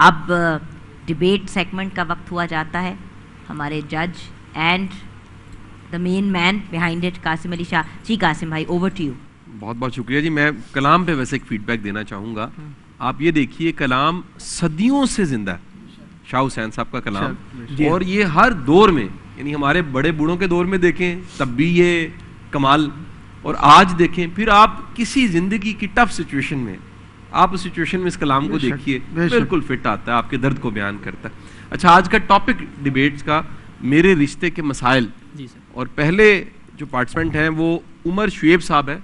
اب debate segment کا وقت ہوا جاتا ہے. ہمارے جج and the man man behind it Qasim Ali Shah. جی قاسم بھائی اوور ٹو یو. بہت بہت شکریہ جی. میں کلام پہ ویسے ایک فیڈ بیک دینا چاہوں گا. آپ یہ دیکھیے کلام صدیوں سے زندہ ہے, شاہ حسین صاحب کا کلام, اور یہ ہر دور میں, یعنی ہمارے بڑے بوڑھوں کے دور میں دیکھیں تب بھی یہ کمال, اور آج دیکھیں پھر آپ کسی زندگی کی ٹف سچویشن میں آپ اس سچویشن میں اس کلام کو دیکھیے بالکل فٹ آتا ہے, آپ کے درد کو بیان کرتا ہے. اچھا, آج کا ٹاپک ڈیبیٹس کا میرے رشتے کے مسائل, اور پہلے جو پارٹیسپینٹ ہیں وہ عمر شعیب صاحب ہیں.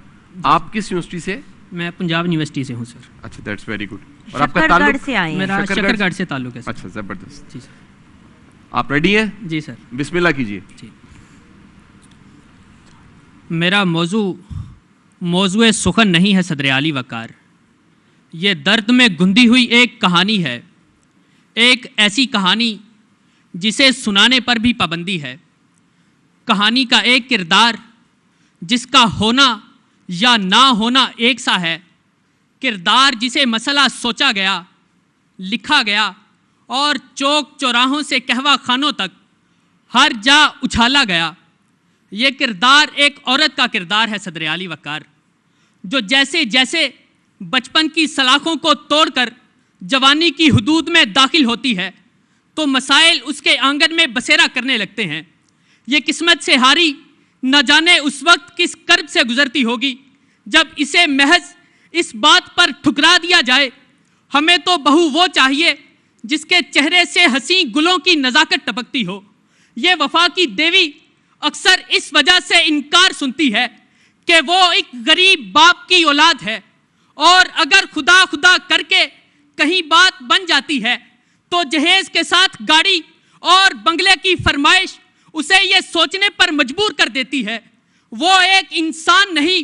آپ کس یونیورسٹی سے؟ میں پنجاب یونیورسٹی سے ہوں سر. اچھا, دیٹس ویری گڈ. اور آپ کا تعلق؟ میرا شکر گڑھ سے تعلق ہے. اچھا, زبردست. جی سر. آپ ریڈی ہیں؟ جی سر. بسم اللہ کیجیے. جی. میرا موضوع سخن نہیں ہے صدر عالی وقار, یہ درد میں گندی ہوئی ایک کہانی ہے, ایک ایسی کہانی جسے سنانے پر بھی پابندی ہے. کہانی کا ایک کردار جس کا ہونا یا نہ ہونا ایک سا ہے, کردار جسے مسئلہ سوچا گیا, لکھا گیا اور چوک چوراہوں سے قہوہ خانوں تک ہر جا اچھالا گیا. یہ کردار ایک عورت کا کردار ہے صدر عالی وقار, جو جیسے جیسے بچپن کی سلاخوں کو توڑ کر جوانی کی حدود میں داخل ہوتی ہے تو مسائل اس کے آنگن میں بسیرا کرنے لگتے ہیں. یہ قسمت سے ہاری نہ جانے اس وقت کس کرب سے گزرتی ہوگی جب اسے محض اس بات پر ٹھکرا دیا جائے, ہمیں تو بہو وہ چاہیے جس کے چہرے سے حسین گلوں کی نزاکت ٹپکتی ہو. یہ وفا کی دیوی اکثر اس وجہ سے انکار سنتی ہے کہ وہ ایک غریب باپ کی اولاد ہے, اور اگر خدا خدا کر کے کہیں بات بن جاتی ہے تو جہیز کے ساتھ گاڑی اور بنگلے کی فرمائش اسے یہ سوچنے پر مجبور کر دیتی ہے وہ ایک انسان نہیں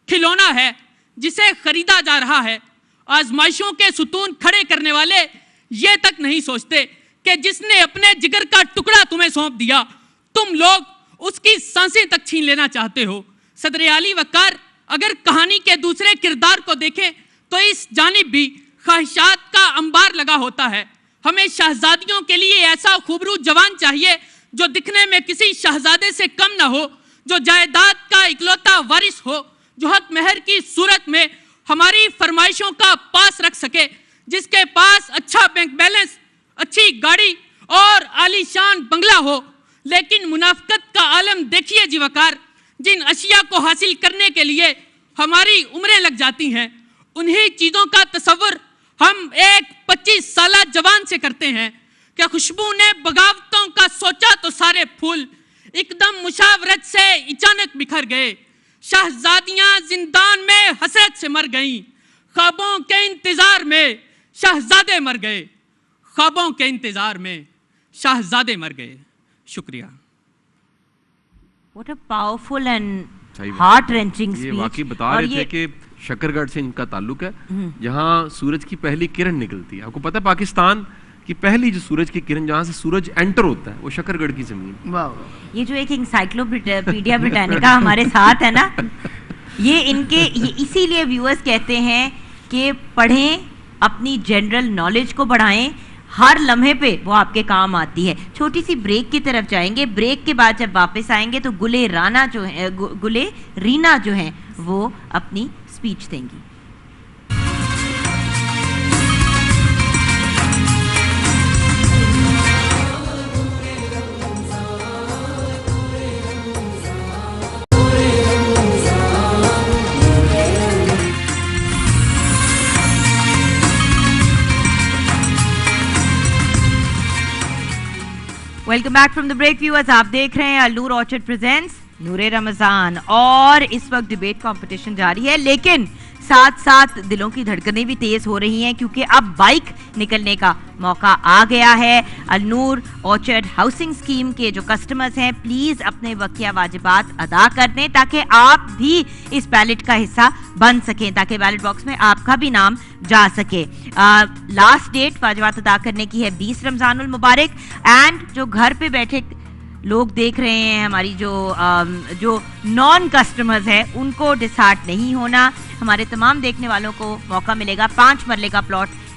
کھلونا ہے جسے خریدا جا رہا ہے. آزمائشوں کے ستون کھڑے کرنے والے یہ تک نہیں سوچتے کہ جس نے اپنے جگر کا ٹکڑا تمہیں سونپ دیا تم لوگ اس کی سانسیں تک چھین لینا چاہتے ہو. صدر عالی وقار, اگر کہانی کے دوسرے کردار کو دیکھیں تو اس جانب بھی خواہشات کا انبار لگا ہوتا ہے. ہمیں شہزادیوں کے لیے ایسا خوبرو جوان چاہیے جو دکھنے میں کسی شہزادے سے کم نہ ہو, جو جائیداد کا اکلوتا وارث ہو, جو حق مہر کی صورت میں ہماری فرمائشوں کا پاس رکھ سکے, جس کے پاس اچھا بینک بیلنس, اچھی گاڑی اور عالی شان بنگلہ ہو. لیکن منافقت کا عالم دیکھیے جی وقار, جن اشیاء کو حاصل کرنے کے لیے ہماری عمریں لگ جاتی ہیں, انہی چیزوں کا تصور ہم ایک 25 سالہ جوان سے کرتے ہیں کہ خوشبو نے بغاوتوں کا سوچا تو سارے پھول ایک دم مشاورت سے اچانک بکھر گئے. شہزادیاں زندان میں حسرت سے مر گئیں, خوابوں کے انتظار میں شہزادے مر گئے, خوابوں کے انتظار میں شہزادے مر گئے. شکریہ. What a powerful and heart-wrenching speech. یہ واقعی بتا رہے تھے کہ شکر گڑھ سے ان کا تعلق ہے, جہاں سورج کی پہلی کرن نکلتی ہے. آپ کو پتہ ہے پاکستان کی پہلی جو سورج کی کرن جہاں سے سورج انٹر ہوتا ہے وہ شکر گڑھ کی زمین. یہ جو ایک انسائکلوپیڈیا برٹانیکا ہمارے ساتھ ہے نا, یہ ان کے اسی لیے ویورز کہتے ہیں کہ پڑھیں, اپنی جنرل نالج کو بڑھائیں, ہر لمحے پہ وہ آپ کے کام آتی ہے. چھوٹی سی بریک کی طرف جائیں گے, بریک کے بعد جب واپس آئیں گے تو گلے رینا جو ہیں وہ اپنی اسپیچ دیں گی. Welcome back from the break viewers. آپ دیکھ رہے ہیں النور آرچرڈ پریزنٹس نور رمضان, اور اس وقت ڈیبیٹ کمپٹیشن جاری ہے, لیکن ساتھ ساتھ دلوں کی دھڑکنیں بھی تیز ہو رہی ہیں کیونکہ اب بائک نکلنے کا موقع آ گیا ہے. النور آرچرڈ ہاؤسنگ اسکیم کے جو کسٹمرز ہیں پلیز اپنے وقیہ واجبات ادا کر دیں تاکہ آپ بھی اس بیلٹ کا حصہ بن سکیں, تاکہ بیلٹ باکس میں آپ کا بھی نام جا سکے. لاسٹ ڈیٹ واجبات ادا کرنے کی ہے 20 رمضان المبارک. اینڈ جو گھر پہ بیٹھے لوگ دیکھ رہے ہیں, ہماری جو نان کسٹمرز ہیں ان کو ڈسہارٹ نہیں ہونا. ہمارے تمام دیکھنے والوں کو موقع ملے گا 5 مرلے کا پلاٹ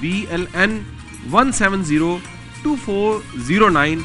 BLN 1702409।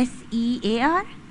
SEAR?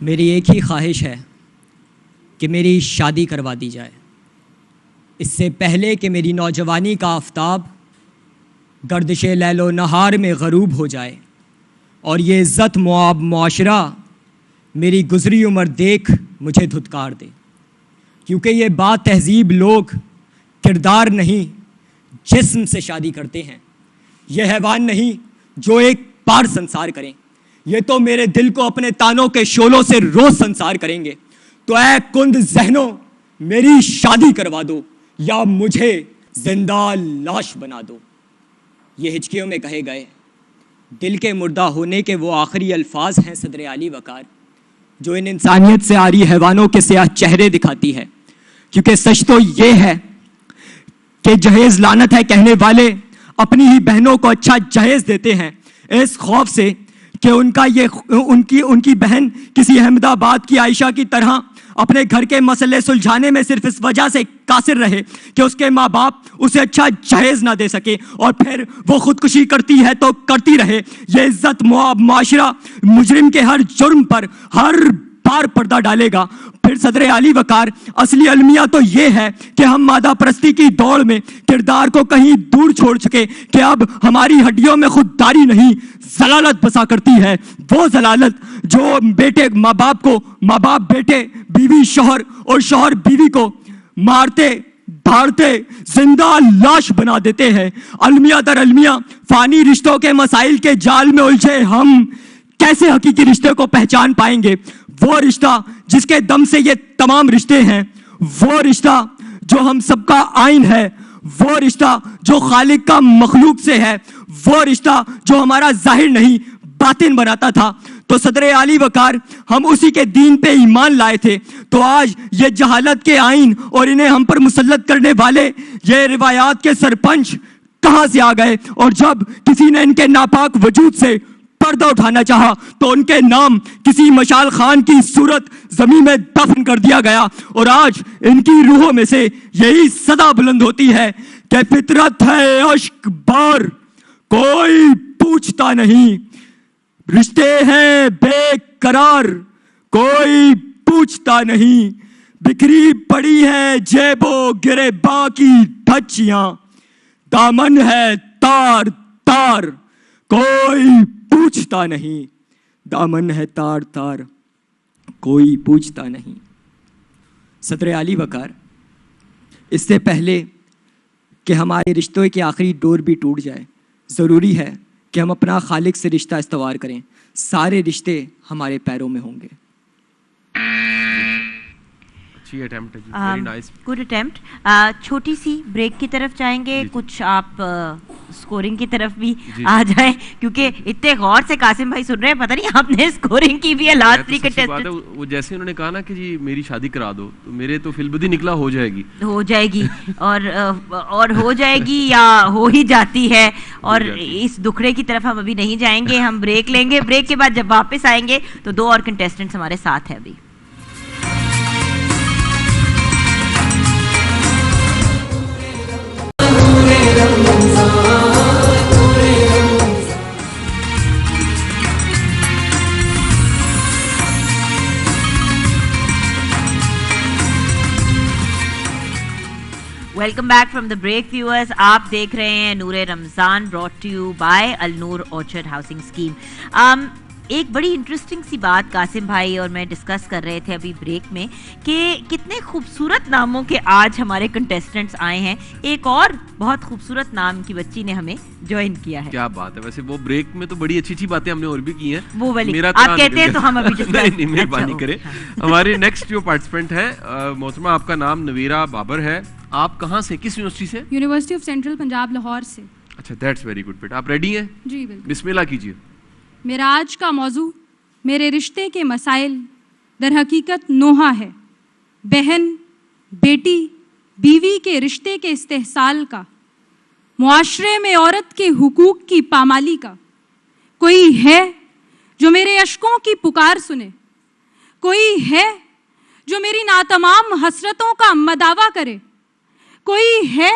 میری ایک ہی خواہش ہے کہ میری شادی کروا دی جائے، اس سے پہلے کہ میری نوجوانی کا آفتاب گردش لیل و نہار میں غروب ہو جائے اور یہ عزت معاب معاشرہ میری گزری عمر دیکھ مجھے دھتکار دے، کیونکہ یہ بات تہذیب لوگ کردار نہیں جسم سے شادی کرتے ہیں، یہ حیوان نہیں جو ایک بار سنسار کریں، یہ تو میرے دل کو اپنے تانوں کے شولوں سے روز سنسار کریں گے۔ تو اے کند ذہنوں میری شادی کروا دو یا مجھے زندہ لاش بنا دو۔ یہ ہچکیوں میں کہے گئے دل کے مردہ ہونے کے وہ آخری الفاظ ہیں صدر اعلی وقار، جو ان انسانیت سے عاری حیوانوں کے سیاہ چہرے دکھاتی ہے، کیونکہ سچ تو یہ ہے کہ جہیز لعنت ہے کہنے والے اپنی ہی بہنوں کو اچھا جہیز دیتے ہیں اس خوف سے کہ ان کی بہن کسی احمد آباد کی عائشہ کی طرح اپنے گھر کے مسئلے سلجھانے میں صرف اس وجہ سے قاصر رہے کہ اس کے ماں باپ اسے اچھا جہیز نہ دے سکے، اور پھر وہ خودکشی کرتی ہے تو کرتی رہے۔ یہ عزت معاب معاشرہ مجرم کے ہر جرم پر ہر بار پردہ ڈالے گا۔ پھر صدر اعلی وقار اصلی المیہ تو یہ ہے کہ ہم مادہ پرستی کی دوڑ میں کردار کو کہیں دور چھوڑ چکے کہ اب ہماری ہڈیوں میں خودداری نہیں ضلالت بسا کرتی ہے، وہ ضلالت جو بیٹے ماں باپ بیٹے، بیوی شوہر اور شوہر بیوی کو مارتے دھاڑتے زندہ لاش بنا دیتے ہیں۔ المیہ در المیہ فانی رشتوں کے مسائل کے جال میں الجھے ہم کیسے حقیقی رشتے کو پہچان پائیں گے؟ وہ رشتہ جس کے دم سے یہ تمام رشتے ہیں، وہ رشتہ جو ہم سب کا آئین ہے، وہ رشتہ جو خالق کا مخلوق سے ہے، وہ رشتہ جو ہمارا ظاہر نہیں باطن بناتا تھا۔ تو صدر اعلی وقار ہم اسی کے دین پہ ایمان لائے تھے، تو آج یہ جہالت کے آئین اور انہیں ہم پر مسلط کرنے والے یہ روایات کے سرپنچ کہاں سے آ گئے؟ اور جب کسی نے ان کے ناپاک وجود سے پردہ اٹھانا چاہا تو ان کے نام کسی مشال خان کی صورت زمین میں دفن کر دیا گیا، اور آج ان کی روحوں میں سے یہی صدا بلند ہوتی ہے کہ فطرت ہے عشق بار کوئی پوچھتا نہیں، رشتے ہیں بے قرار کوئی پوچھتا نہیں، بکھری پڑی ہے جیب و گریباں کی ڈھچیاں، دامن ہے تار تار کوئی پوچھتا نہیں، دامن ہے تار تار کوئی پوچھتا نہیں۔ صدر اعلی وقار اس سے پہلے کہ ہمارے رشتوں کی آخری ڈور بھی ٹوٹ جائے، ضروری ہے کہ ہم اپنا خالق سے رشتہ استوار کریں، سارے رشتے ہمارے پیروں میں ہوں گے۔ Good attempt. چھوٹی سی بریک کی طرف جائیں گے، کچھ آپ سکورنگ کی طرف بھی آ جائیں، کیونکہ اتنے غور سے قاسم بھائی سن رہے ہیں، پتہ نہیں آپ نے سکورنگ کی بھی ہے لاسٹ 3 کنٹیسٹنٹ۔ وہ جیسے انہوں نے کہا نا کہ جی میری شادی کرا دو، تو میرے تو فی البدی نکلا ہو جائے گی اور ہو جائے گی یا ہو ہی جاتی ہے، اور اس دکھڑے کی طرف ہم ابھی نہیں جائیں گے، ہم بریک لیں گے، بریک کے بعد جب واپس آئیں گے تو 2 اور کنٹیسٹنٹس ہمارے ساتھ ہیں ابھی۔ Welcome back from the break viewers, آپ دیکھ رہے ہیں نور رمضان براٹ ٹو یو بائی النور آرچرڈ ہاؤسنگ اسکیم۔ ایک بڑی انٹرسٹنگ سی بات قاسم بھائی اور میں ڈسکس کر رہے تھے ابھی بریک میں کہ کتنے خوبصورت ناموں کے آج ہمارے کنٹیسٹنٹس آئے ہیں۔ ایک اور بہت خوبصورت نام کی بچی نے ہمیں جوائن کیا ہے۔ کیا بات ہے، ویسے وہ بریک میں تو بڑی اچھی اچھی باتیں ہم نے اور بھی کی ہیں، وہ والی آپ کہتے ہیں تو ہم ابھی نہیں مہربانی کریں۔ ہماری نیکسٹ جو پارٹیسپینٹ ہے محترمہ، آپ کا نام نویرہ بابر ہے، آپ کہاں سے، کس یونیورسٹی سے؟ University of central Punjab Lahore سے۔ اچھا، دیٹس ویری گڈ بیٹا، آپ ریڈی ہیں؟ جی بالکل، بسم اللہ کیجیے۔ میرا آج کا موضوع میرے رشتے کے مسائل در حقیقت نوحہ ہے، بہن بیٹی بیوی کے رشتے کے استحصال کا، معاشرے میں عورت کے حقوق کی پامالی کا۔ کوئی ہے جو میرے اشکوں کی پکار سنے، کوئی ہے جو میری ناتمام حسرتوں کا مداوا کرے، کوئی ہے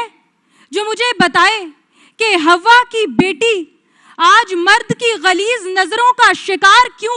جو مجھے بتائے کہ حوا کی بیٹی آج مرد کی غلیظ نظروں کا شکار کیوں؟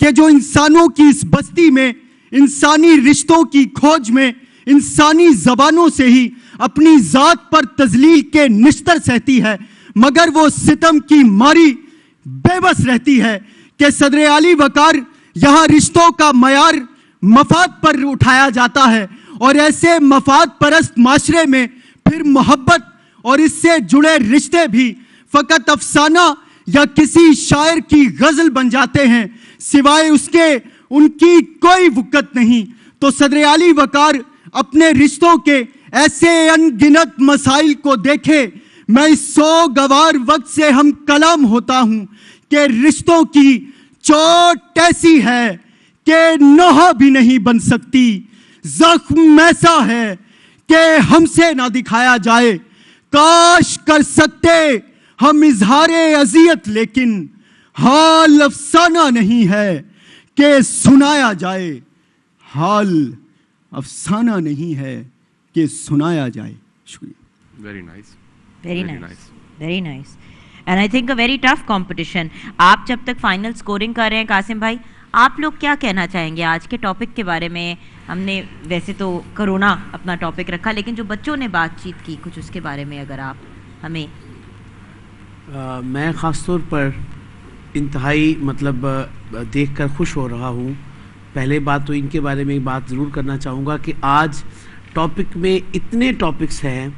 کہ جو انسانوں کی اس بستی میں انسانی رشتوں کی کھوج میں انسانی زبانوں سے ہی اپنی ذات پر تذلیل کے نشتر سہتی ہے، مگر وہ ستم کی ماری بے بس رہتی ہے کہ صدر اعلی وقار یہاں رشتوں کا معیار مفاد پر اٹھایا جاتا ہے، اور ایسے مفاد پرست معاشرے میں پھر محبت اور اس سے جڑے رشتے بھی فقط افسانہ یا کسی شاعر کی غزل بن جاتے ہیں، سوائے اس کے ان کی کوئی وقت نہیں۔ تو صدر اعلی وقار اپنے رشتوں کے ایسے ان گنت مسائل کو دیکھے، میں اس سوگوار وقت سے ہم کلام ہوتا ہوں کہ رشتوں کی چوٹ ایسی ہے کہ نوحہ بھی نہیں بن سکتی، زخم ایسا ہے کہ ہم سے نہ دکھایا جائے، کاش کر سکتے ہم اظہار اذیت، لیکن حال افسانہ نہیں ہے کہ سنایا جائے، حال افسانہ نہیں ہے کہ سنایا جائے۔ شکریہ۔ Very nice, very nice, very nice, and I think a very tough competition. آپ جب تک فائنل سکورنگ کر رہے ہیں قاسم بھائی، آپ لوگ کیا کہنا چاہیں گے آج کے ٹاپک کے بارے میں؟ ہم نے ویسے تو کرونا اپنا ٹاپک رکھا، لیکن جو بچوں نے بات چیت کی کچھ اس کے بارے میں اگر آپ ہمیں۔ میں خاص طور پر انتہائی مطلب دیکھ کر خوش ہو رہا ہوں۔ پہلے بات تو ان کے بارے میں بات ضرور کرنا چاہوں گا کہ آج ٹاپک میں اتنے ٹاپکس ہیں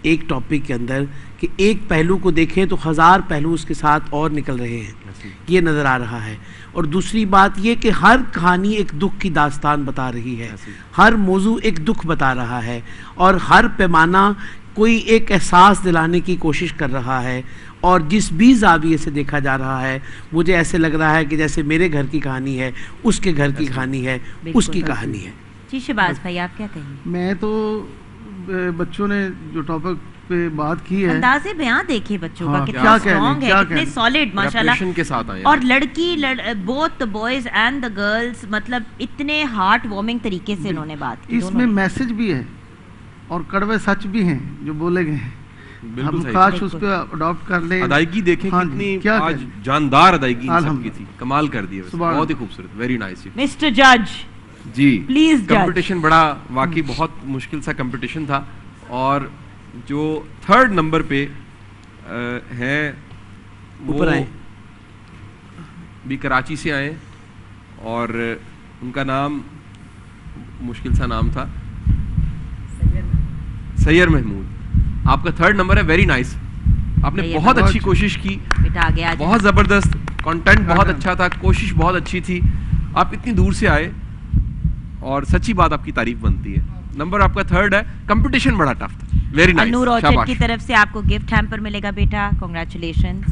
ایک ٹاپک کے اندر کہ ایک پہلو کو دیکھیں تو ہزار پہلو اس کے ساتھ اور نکل رہے ہیں، یہ نظر آ رہا ہے۔ اور دوسری بات یہ کہ ہر کہانی ایک دکھ کی داستان بتا رہی ہے، ہر موضوع ایک دکھ بتا رہا ہے، اور ہر پیمانہ کوئی ایک احساس دلانے کی کوشش کر رہا ہے، اور جس بھی زاویے سے دیکھا جا رہا ہے مجھے ایسے لگ رہا ہے کہ جیسے میرے گھر کی کہانی ہے، اس کے گھر کی کہانی ہے، اس کی کہانی ہے۔ جی شہباز بھائی آپ کیا کہیں گے؟ میں تو بچوں نے جو ٹاپک پہ بات کی ہے، انداز بیان دیکھے بچوں کا کتنا کیا اسٹرانگ ہے، کتنے سالڈ ماشاءاللہ کے ساتھ آئے، اور لڑکی both boys and the girls مطلب اتنے ہارٹ وارمنگ طریقے سے انہوں نے بات کی۔ اس میں میسج بھی ہے اور کڑوے سچ بھی ہیں جو بولے گئے ہیں، ہم کاش اس پہ اڈاپٹ کر لیں۔ ادائیگی دیکھیں کتنی آج جاندار ادائیگی ان سب کی تھی، کمال کر دی، بہت ہی خوبصورت، ویری نائس۔ مسٹر جج جی پلیز، کمپٹیشن بڑا واقعی بہت مشکل سا کمپٹیشن تھا، اور جو تھرڈ نمبر پہ ہیں وہ بھی کراچی سے آئے، اور ان کا نام مشکل سا نام تھا، سیر محمود۔ آپ کا تھرڈ نمبر ہے، ویری نائس، آپ نے بہت اچھی کوشش کی، بہت زبردست کنٹینٹ، بہت اچھا تھا، کوشش بہت اچھی تھی، آپ اتنی دور سے آئے اور سچی بات آپ کی تعریف بنتی ہے۔ نمبر آپ کا تھرڈ ہے، کمپٹیشن بڑا ٹف تھا، ویری نائس۔ نور آرچڈ کی طرف سے آپ کو گفٹ ہیمپر ملے گا بیٹا، congratulations.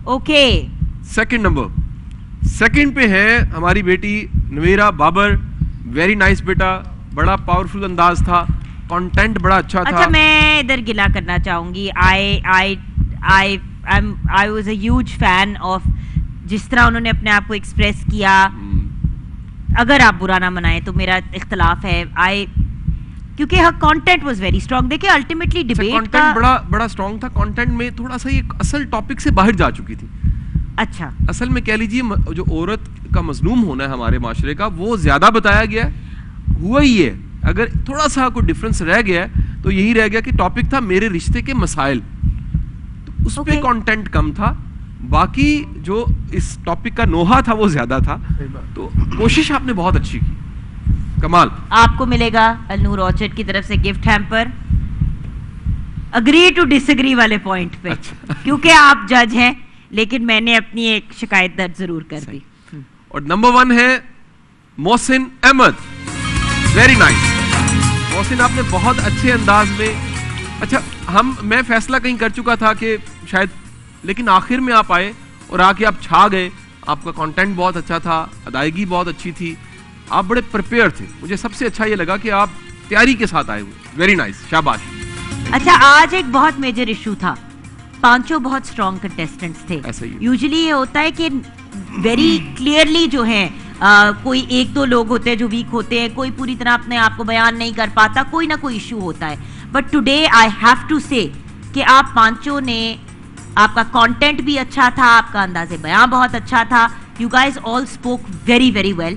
Okay, second number, second پہ ہے ہماری بیٹی نویرا بابر، ویری نائس بیٹا، بڑا پاورفل انداز تھا، کنٹینٹ بڑا اچھا تھا۔ اچھا میں ادھر گلا کرنا چاہوں گی، I was a huge fan of جس طرح انہوں نے اپنے آپ کو ایکسپریس کیا، اگر آپ برا نہ منائیں تو میرا اختلاف ہے، کیونکہ ہر کانٹینٹ واز ویری اسٹرانگ۔ دیکھیں الٹیمیٹلی ڈیبیٹ کا بڑا اسٹرانگ تھا، کانٹینٹ میں تھوڑا سا یہ اصل ٹاپک سے باہر جا چکی تھی۔ اچھا اصل میں کہہ لیجیے جو عورت کا مظلوم ہونا ہے ہمارے معاشرے کا وہ زیادہ بتایا گیا ہے، ہوا ہی ہے۔ اگر تھوڑا سا کوئی ڈفرنس رہ گیا ہے تو یہی رہ گیا کہ ٹاپک تھا میرے رشتے کے مسائل، تو اس پہ کانٹینٹ کم تھا، باقی جو اس ٹاپک کا نوحہ تھا وہ زیادہ تھا، تو کوشش آپ نے بہت اچھی کی، کمال۔ آپ کو ملے گا النور آرچڈ کی طرف سے gift hamper, agree to disagree اگری والے پوائنٹ پہ، کیونکہ آپ جج ہیں، لیکن میں نے اپنی ایک شکایت درج ضرور کر دی۔ اور نمبر 1 ہے محسن احمد، ویری نائس محسن، آپ نے بہت اچھے انداز میں، اچھا میں فیصلہ کہیں کر چکا تھا کہ شاید، لیکن آخر میں آپ آئے اور آ کے آپ چھا گئے، آپ کا کانٹینٹ بہت اچھا تھا، ادائیگی بہت اچھی تھی، آپ بڑے پریپیئر تھے، مجھے سب سے اچھا یہ لگا کہ آپ تیاری کے ساتھ آئے ہوئے، ویری نائس، شاباش۔ اچھا آج ایک بہت میجر ایشو تھا، پانچوں بہت اسٹرانگ کنٹیسٹنٹس تھے، یوزلی یہ ہوتا ہے کہ ویری کلیئرلی جو ہیں کوئی ایک دو لوگ ہوتے ہیں جو ویک ہوتے ہیں، کوئی پوری طرح اپنے آپ کو بیان نہیں کر پاتا، کوئی نہ کوئی ایشو ہوتا ہے، but today I have to say کہ آپ پانچوں نے، آپ کا کانٹینٹ بھی اچھا تھا، آپ کا انداز بیان بہت اچھا تھا، You guys all spoke very very well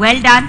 Well done.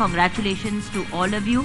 Congratulations to all of you.